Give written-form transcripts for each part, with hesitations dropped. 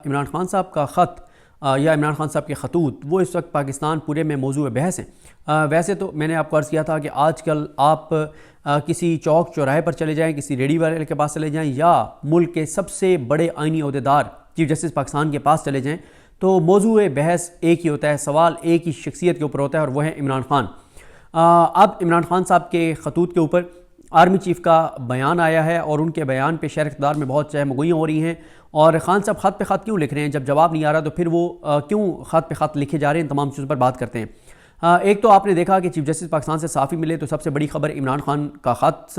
इमरान खान साहब का ख़त या इमरान खान साहब के खतूत वो इस वक्त पाकिस्तान पूरे में मौजूद बहस हैं। वैसे तो मैंने आपको अर्ज़ किया था कि आजकल आप किसी चौक चौराहे पर चले जाएं, किसी रेडी वाले के पास चले जाएं या मुल्क के सबसे बड़े आइनी अहदेदार चीफ जस्टिस पाकिस्तान के पास चले जाएं तो मौजूद बहस एक ही होता है, सवाल एक ही शख्सियत के ऊपर होता है और वह है इमरान खान। अब इमरान खान साहब के खतूत के ऊपर आर्मी चीफ का बयान आया है और उनके बयान पे शहर इक़्तिदार में बहुत चहमगोइयाँ हो रही हैं और ख़ान साहब ख़त पे ख़त क्यों लिख रहे हैं, जब जवाब नहीं आ रहा तो फिर वो क्यों ख़त पे ख़त लिखे जा रहे हैं, तमाम चीज़ों पर बात करते हैं। एक तो आपने देखा कि चीफ जस्टिस पाकिस्तान से साफ़ी मिले तो सबसे बड़ी खबर इमरान खान का ख़त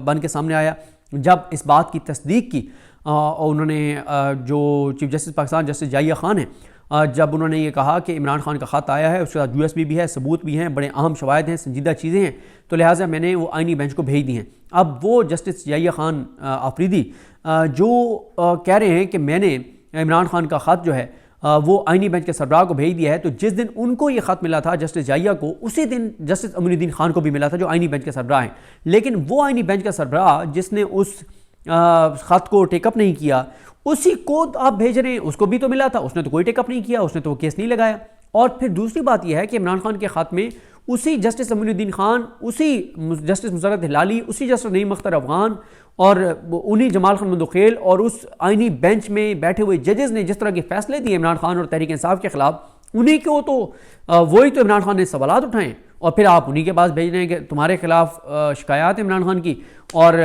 बन के सामने आया। जब इस बात की तस्दीक की उन्होंने जो chief justice Pakistan justice Jahiya Khan हैं, जब उन्होंने ये कहा कि इमरान खान का ख़त आया है, उसके साथ USB भी है, सबूत भी हैं, बड़े अहम शवाहिद हैं, संजीदा चीज़ें हैं, तो लिहाजा मैंने वो आइनी बेंच को भेज दी हैं। अब वो जस्टिस जाहिया खान आफरीदी जो कह रहे हैं कि मैंने इमरान खान का ख़त जो है वो आइनी बेंच के सरबराह को भेज दिया है, तो जिस दिन उनको ये ख़त मिला था जस्टिस जाहिया को, उसी दिन जस्टिस अमीनुद्दीन खान को भी मिला था जो आइनी बेंच के सरबराह हैं। लेकिन वो आइनी बेंच का सरबराह जिसने उस ख़त को टेकअप नहीं किया, उसी को आप भेज रहे हैं, उसको भी तो मिला था, उसने तो कोई टेकअप नहीं किया, उसने तो केस नहीं लगाया। और फिर दूसरी बात यह है कि इमरान खान के ख़त में उसी जस्टिस अमीनुद्दीन खान, उसी जस्टिस मुशर्रत हिलाली, उसी जस्टिस नईम अख्तर अफगान और उन्हीं जमाल खान मंदोखेल और उस आइनी बेंच में बैठे हुए जजेस ने जिस तरह के फैसले दिए इमरान खान और तहरीक इंसाफ के खिलाफ, उन्हीं को तो वही तो इमरान खान ने सवालात उठाएं और फिर आप उन्हीं के पास भेज रहे हैं कि तुम्हारे खिलाफ शिकायत है इमरान खान की और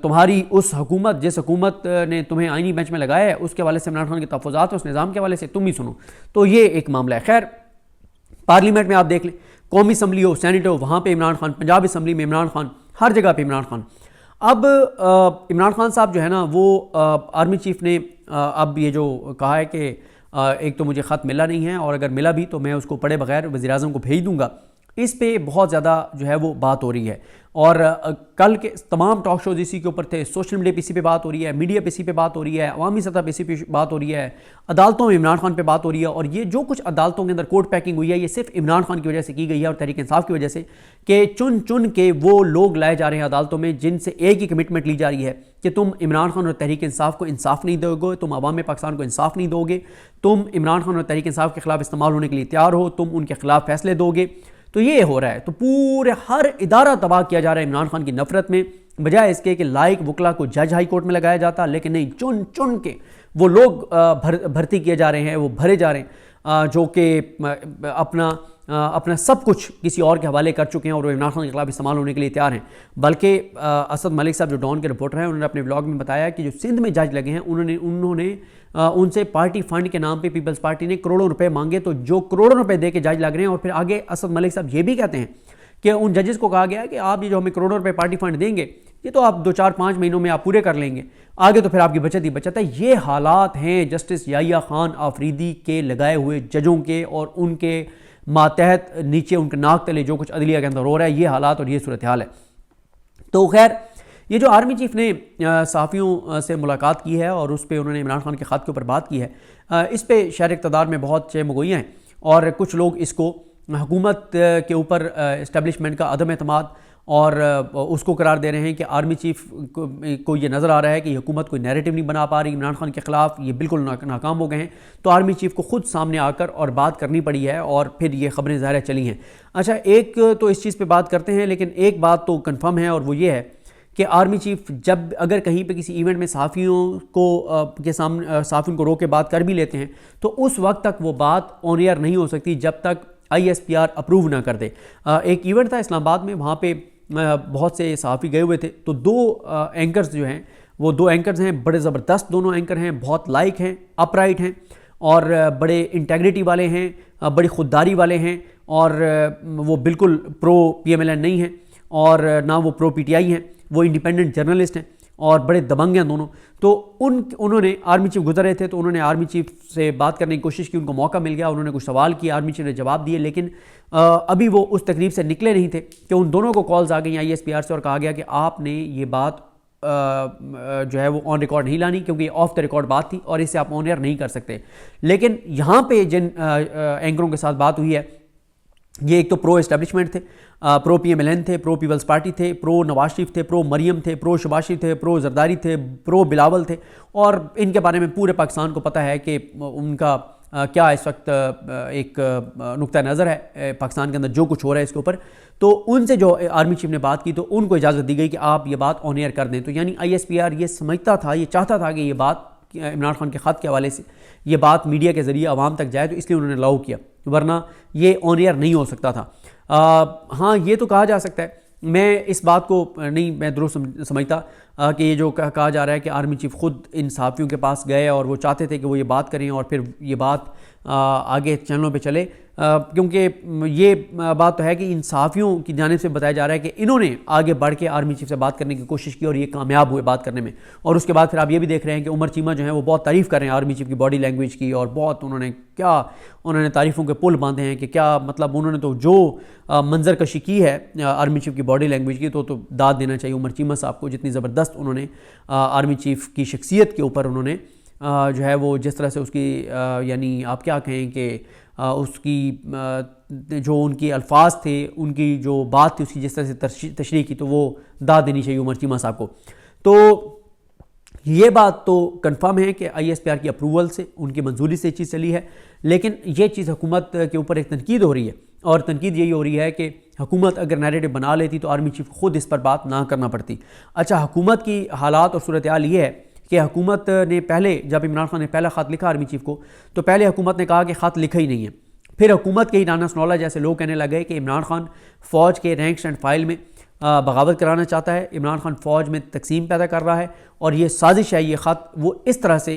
तुम्हारी उस हुकूमत, जिस हुकूमत ने तुम्हें आइनी बेंच में लगाया है, उसके हवाले से इमरान खान के तहफ़्फ़ुज़ात उस निज़ाम के हवाले से तुम ही सुनो। तो ये एक मामला है। खैर, पार्लियामेंट में आप देख लें, कौमी असम्बली हो, सेनेट हो, वहाँ पर इमरान खान, पंजाब असम्बली में इमरान खान, हर जगह पर इमरान खान। अब इमरान खान साहब जो है ना वो आर्मी चीफ ने अब ये जो कहा है कि एक तो मुझे ख़त मिला नहीं है और अगर मिला भी तो मैं उसको पढ़े बगैर वज़ीर-ए-आज़म को भेज दूँगा, इस पे बहुत ज़्यादा जो है वो बात हो रही है। और कल के तमाम टॉक शोज़ इसी के ऊपर थे, सोशल मीडिया पे इसी पे बात हो रही है, मीडिया पे इसी पे बात हो रही है, अवामी सतह पे इसी पे बात हो रही है, अदालतों में इमरान खान पे बात हो रही है। और ये जो कुछ अदालतों के अंदर कोर्ट पैकिंग हुई है, ये सिर्फ इमरान खान की वजह से की गई है और तहरीक इंसाफ की वजह से, कि चुन चुन के वो लोग लाए जा रहे हैं अदालतों में जिनसे एक ही कमिटमेंट ली जा रही है कि तुम इमरान खान और तहरीक इंसाफ को इंसाफ नहीं दोगे, तुम अवाम पाकिस्तान को इंसाफ नहीं दोगे, तुम इमरान खान और तहरीक इंसाफ के खिलाफ इस्तेमाल होने के लिए तैयार हो, तुम उनके खिलाफ फैसले दोगे। तो ये हो रहा है, तो पूरे हर इदारा तबाह किया जा रहा है इमरान खान की नफरत में, बजाय इसके कि लायक वकला को जज हाई कोर्ट में लगाया जाता, लेकिन नहीं, चुन चुन के वो लोग भर्ती किए जा रहे हैं, वो भरे जा रहे हैं जो कि अपना सब कुछ किसी और के हवाले कर चुके हैं और वो इमरान खान के खिलाफ इस्तेमाल होने के लिए तैयार हैं। बल्कि असद मलिक साहब जो डॉन के रिपोर्टर हैं, उन्होंने अपने ब्लॉग में बताया कि जो सिंध में जज लगे हैं उन्होंने उनसे पार्टी फंड के नाम पे पीपल्स पार्टी ने करोड़ों रुपए मांगे, तो जो करोड़ों रुपए दे के जज लग रहे हैं। और फिर आगे असद मलिक साहब ये भी कहते हैं कि उन जजेस को कहा गया है कि आप ये जो हमें करोड़ों रुपए पार्टी फंड देंगे, ये तो आप 2-4-5 महीनों में आप पूरे कर लेंगे, आगे तो फिर आपकी बचत ही बचत है। ये हालात हैं जस्टिस जाहिया खान आफरीदी के लगाए हुए जजों के और उनके मातहत नीचे उनके नाक तले जो कुछ अदलिया के अंदर हो रहा है, ये हालात और ये सूरत हाल है। तो खैर, ये जो आर्मी चीफ ने सहाफ़ियों से मुलाकात की है और उस पर उन्होंने इमरान खान के ख़त के ऊपर बात की है, इस पर शहर इक़्तिदार में बहुत चहमगोइयाँ हैं और कुछ लोग इसको हुकूमत के ऊपर इस्टेब्लिशमेंट का अदम एतमाद और उसको करार दे रहे हैं कि आर्मी चीफ को ये नज़र आ रहा है कि हुकूमत कोई नैरेटिव नहीं बना पा रही इमरान खान के ख़िलाफ़, ये बिल्कुल नाकाम हो गए हैं। तो आर्मी चीफ को ख़ुद सामने आकर और बात करनी पड़ी है और फिर ये ख़बरें ज़ाहिर चली हैं। अच्छा, एक तो इस चीज़ पे बात करते हैं, लेकिन एक बात तो कंफर्म है और वो ये है कि आर्मी चीफ जब अगर कहीं पे किसी इवेंट में सहाफ़ियों को रोक के बात कर भी लेते हैं तो उस वक्त तक वो बात ऑन एयर नहीं हो सकती जब तक ISPR अप्रूव ना कर दे। एक इवेंट था इस्लामाबाद में, वहाँ पे बहुत से सहाफ़ी गए हुए थे, तो 2 एंकर्स जो हैं, वो 2 एंकर्स हैं, बड़े ज़बरदस्त दोनों एंकर हैं, बहुत लाइक हैं, अपराइट हैं और बड़े इंटेग्रिटी वाले हैं, बड़ी खुददारी वाले हैं और वो बिल्कुल प्रो PMLN नहीं हैं और ना वो प्रो PTI हैं, वो इंडिपेंडेंट जर्नलिस्ट हैं और बड़े दबंग हैं दोनों। तो उन्होंने आर्मी चीफ गुजर रहे थे तो उन्होंने आर्मी चीफ से बात करने की कोशिश की, उनको मौका मिल गया, उन्होंने कुछ सवाल किए, आर्मी चीफ ने जवाब दिए, लेकिन अभी वो उस तकरीब से निकले नहीं थे कि उन दोनों को कॉल्स आ गई ISPR से और कहा गया कि आपने ये बात जो है वो ऑन रिकॉर्ड नहीं लानी क्योंकि ऑफ द रिकॉर्ड बात थी और इसे आप ऑन एयर नहीं कर सकते। लेकिन यहाँ पे जिन एंकरों के साथ बात हुई है ये एक तो प्रो एस्टेब्लिशमेंट थे, प्रो PMLN थे, प्रो पीपल्स पार्टी थे, प्रो नवाज शरीफ थे, प्रो मरियम थे, प्रो शहबाज शरीफ थे, प्रो जरदारी थे, प्रो बिलावल थे। और इनके बारे में पूरे पाकिस्तान को पता है कि उनका क्या इस वक्त एक नुक्ता नज़र है पाकिस्तान के अंदर जो कुछ हो रहा है इसके ऊपर। तो उनसे जो आर्मी चीफ ने बात की तो उनको इजाज़त दी गई कि आप ये बात ऑन एयर कर दें। तो यानी ISPR ये समझता था, ये चाहता था कि ये बात इमरान खान के ख़त के हवाले से ये बात मीडिया के ज़रिए आवाम तक जाए, तो इसलिए उन्होंने अलाउ किया, वरना ये ऑन एयर नहीं हो सकता था। हाँ, ये तो कहा जा सकता है, मैं इस बात को नहीं मैं दुरुस्त समझता कि ये जो कहा जा रहा है कि आर्मी चीफ खुद इन सहाफ़ियों के पास गए और वो चाहते थे कि वो ये बात करें और फिर ये बात आगे चैनलों पे चले, क्योंकि ये बात तो है कि इन सहाफ़ियों की जानिब से बताया जा रहा है कि इन्होंने आगे बढ़ के आर्मी चीफ से बात करने की कोशिश की और ये कामयाब हुए बात करने में। और उसके बाद फिर आप ये भी देख रहे हैं कि उमर चीमा जो है वो बहुत तारीफ़ कर रहे हैं आर्मी चीफ की बॉडी लैंग्वेज की, और बहुत उन्होंने तारीफ़ों के पुल बांधे हैं कि क्या मतलब उन्होंने तो जो मंजर कशी की है आर्मी चीफ की बॉडी लैंग्वेज की, तो दाद देना चाहिए उमर चीमा साहब को, जितनी ज़बरदस्त उन्होंने आर्मी चीफ की शख्सियत के ऊपर उन्होंने जो है वो जिस तरह से उसकी यानी आप क्या कहें कि उसकी जो उनकी अल्फाज थे, उनकी जो बात थी, उसकी जिस तरह से तशरीह की, तो वो दाद देनी चाहिए उमर चीमा साहब को। तो ये बात तो कंफर्म है कि ISPR की अप्रूवल से, उनकी मंजूरी से चीज़ चली है। लेकिन ये चीज़ हुकूमत के ऊपर एक तनकीद हो रही है, और तनकीद यही हो रही है कि हुकूमत अगर नैरेटिव बना लेती तो आर्मी चीफ खुद इस पर बात ना करना पड़ती। अच्छा, हुकूमत की हालात और सूरत हाल ये है कि हुकूमत ने पहले, जब इमरान खान ने पहला ख़त लिखा आर्मी चीफ को, तो पहले हुकूमत ने कहा कि ख़त लिखा ही नहीं है। फिर हुकूमत के ही राना सनौला जैसे लोग कहने लगे कि इमरान खान फ़ौज के रैंक्स एंड फाइल में बगावत कराना चाहता है, इमरान खान फ़ौज में तकसीम पैदा कर रहा है, और ये साजिश है, ये ख़त वो इस तरह से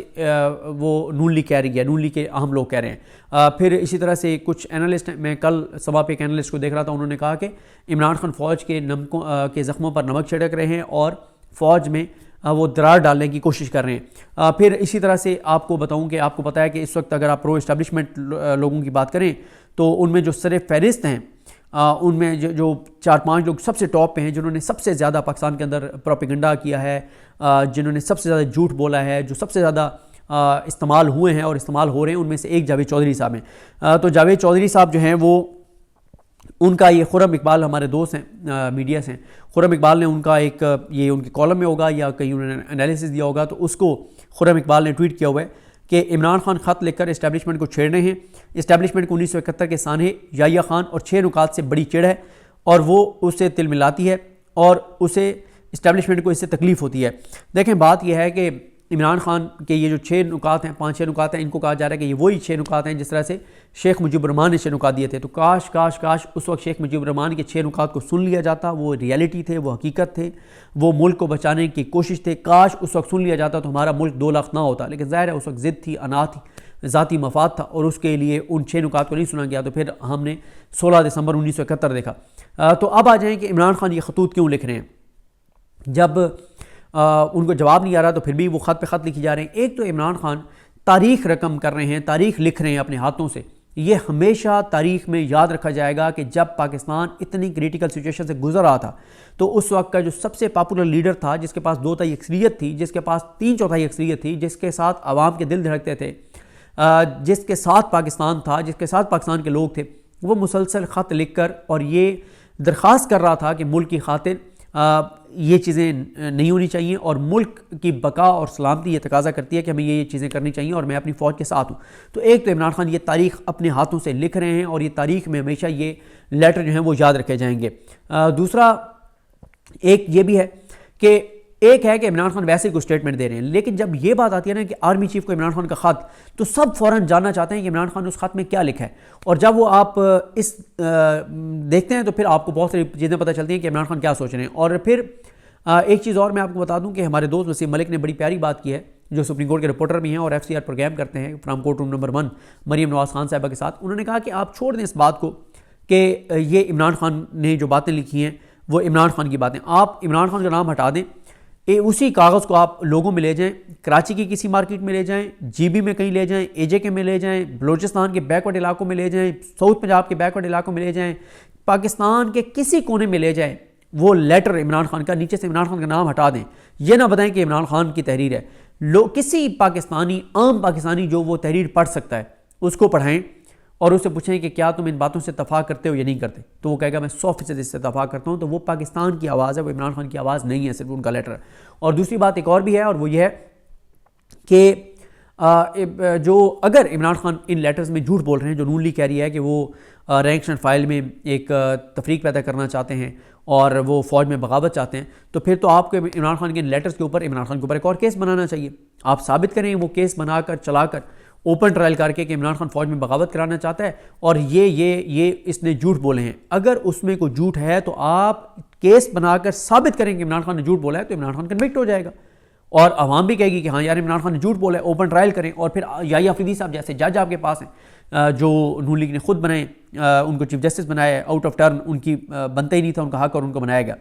वो नून लीग कह रही है, नून लीग के अहम लोग कह रहे हैं। फिर इसी तरह से कुछ एनालिस्ट, मैं कल सभा पे एक एनालिस्ट को देख रहा था, उन्होंने कहा कि इमरान खान फ़ौज के नमकों के ज़ख्मों पर नमक छिड़क रहे हैं और फ़ौज में वो दरार डालने की कोशिश कर रहे हैं। फिर इसी तरह से आपको बताऊं कि आपको पता है कि इस वक्त अगर आप प्रो एस्टेब्लिशमेंट लोगों की बात करें तो उनमें जो सर फहरिस्त हैं, उनमें जो 4-5 लोग सबसे टॉप पे हैं, जिन्होंने सबसे ज़्यादा पाकिस्तान के अंदर प्रोपेगेंडा किया है, जिन्होंने सबसे ज़्यादा झूठ बोला है, जो सबसे ज़्यादा इस्तेमाल हुए हैं और इस्तेमाल हो रहे हैं, उनमें से एक जावेद चौधरी साहब हैं। तो जावेद चौधरी साहब जो हैं वो, उनका ये खुर्रम इकबाल हमारे दोस्त हैं मीडिया से, खुर्रम इकबाल ने उनका एक ये उनके कॉलम में होगा या कहीं उन्होंने एनालिसिस दिया होगा, तो उसको खुर्रम इकबाल ने ट्वीट किया हुआ है कि इमरान खान ख़त लिखकर इस्टेब्लिशमेंट को छेड़ रहे हैं। इस्टेब्लिशमेंट को 1971 के सानहे याहिया खान और 6 नुकात से बड़ी चिढ़ है और वो उससे तिल मिलाती है और उसे इस्टेब्लिशमेंट को इससे तकलीफ़ होती है। देखें, बात यह है कि इमरान खान के ये जो 6 नुकात हैं, 5-6 नुकात हैं, इनको कहा जा रहा है कि ये वही 6 नुकात हैं जिस तरह से शेख मुजीबुर रहमान ने 6 नुकात दिए थे। तो काश काश काश उस वक्त शेख मुजीबुर रहमान के 6 नुकात को सुन लिया जाता, वो रियलिटी थे, वो हकीकत थे, वो मुल्क को बचाने की कोशिश थे। काश उस वक्त सुन लिया जाता तो हमारा मुल्क 2 लाख ना होता। लेकिन ज़ाहिर है उस वक्त ज़िद थी, अना थी, ज़ाती मफाद था, और उसके लिए उन 6 नुकात को नहीं सुना गया। तो फिर हमने 16 दिसंबर 1971 देखा। तो अब आ जाएँ कि इमरान खान ये खतूत क्यों लिख रहे हैं। जब उनको जवाब नहीं आ रहा तो फिर भी वो ख़त पे ख़त लिखी जा रहे हैं। एक तो इमरान खान तारीख़ रकम कर रहे हैं, तारीख़ लिख रहे हैं अपने हाथों से। ये हमेशा तारीख़ में याद रखा जाएगा कि जब पाकिस्तान इतनी क्रिटिकल सिचुएशन से गुजर रहा था, तो उस वक्त का जो सबसे पॉपुलर लीडर था, जिसके पास 2/3 अक्सरियत थी, जिसके पास 3/4 अक्सरियत थी, जिसके साथ आवाम के दिल धड़कते थे, जिसके साथ पाकिस्तान था, जिसके साथ पाकिस्तान के लोग थे, वो मुसलसल ख़त लिख कर और ये दरख्वास्त कर रहा था कि मुल्क की खातिर ये चीज़ें नहीं होनी चाहिए और मुल्क की बका और सलामती ये तकाजा करती है कि हमें ये चीज़ें करनी चाहिए और मैं अपनी फ़ौज के साथ हूँ। तो एक तो इमरान खान ये तारीख़ अपने हाथों से लिख रहे हैं और ये तारीख़ में हमेशा ये लेटर जो हैं वो याद रखे जाएंगे। दूसरा एक ये भी है कि एक है कि इमरान खान वैसे ही कुछ स्टेटमेंट दे रहे हैं, लेकिन जब ये बात आती है ना कि आर्मी चीफ को इमरान खान का ख़त, तो सब फ़ौरन जानना चाहते हैं कि इमरान खान उस ख़त में क्या लिखा है। और जब वो आप इस देखते हैं तो फिर आपको बहुत सारी चीज़ें पता चलती हैं कि इमरान खान क्या सोच रहे हैं। और फिर एक चीज़ और मैं आपको बता दूं कि हमारे दोस्त वसीम मलिक ने बड़ी प्यारी बात की है, जो सुप्रीम कोर्ट के रिपोर्टर भी हैं और FCR प्रोग्राम करते हैं from court room number 1 Mariam Nawaz Khan Sahiba के साथ। उन्होंने कहा कि आप छोड़ दें इस बात को कि ये इमरान खान ने जो बातें लिखी हैं वो इमरान खान की बातें, आप इमरान खान का नाम हटा दें, उसी कागज़ को आप लोगों में ले जाएं, कराची की किसी मार्केट में ले जाएं, GB में कहीं ले जाएं, AJK में ले जाएं, बलूचिस्तान के बैकवर्ड इलाकों में ले जाएं, साउथ पंजाब के बैकवर्ड इलाकों में ले जाएं, पाकिस्तान के किसी कोने में ले जाएं, वो लेटर इमरान खान का, नीचे से इमरान खान का नाम हटा दें। ये ना बताएं कि इमरान खान की तहरीर है। किसी पाकिस्तानी, आम पाकिस्तानी जो वो तहरीर पढ़ सकता है उसको पढ़ाएं, और उससे पूछें कि क्या तुम इन बातों से इत्तफाक करते हो या नहीं करते, तो वो कहेगा मैं 100% इससे इत्तफाक करता हूँ। तो वो पाकिस्तान की आवाज़ है, वो इमरान खान की आवाज़ नहीं है, सिर्फ उनका लेटर है। और दूसरी बात एक और भी है, और वो ये है कि जो अगर इमरान खान इन लेटर्स में झूठ बोल रहे हैं, जो नून लीग कह रही है कि वो रैंक एंड फाइल में एक तफरीक पैदा करना चाहते हैं और वो फ़ौज में बगावत चाहते हैं, तो फिर तो आपको इमरान खान के इन लेटर्स के ऊपर इमरान खान के ऊपर एक और केस बनाना चाहिए। आप साबित करें वो केस बनाकर चलाकर ओपन ट्रायल करके कि इमरान खान फ़ौज में बगावत कराना चाहता है और ये इसने झूठ बोले हैं। अगर उसमें कोई झूठ है तो आप केस बनाकर साबित करें कि इमरान खान ने झूठ बोला है, तो इमरान खान कन्विक्ट हो जाएगा और अवाम भी कहेगी कि हाँ यार इमरान खान ने झूठ बोला है। ओपन ट्रायल करें और फिर याहिया अफरीदी साहब जैसे जज आपके पास हैं, जो नून लीग ने खुद बनाए, उनको चीफ जस्टिस बनाया, आउट ऑफ टर्न, उनकी बनता ही नहीं था उनका हक और उनको बनाया गया।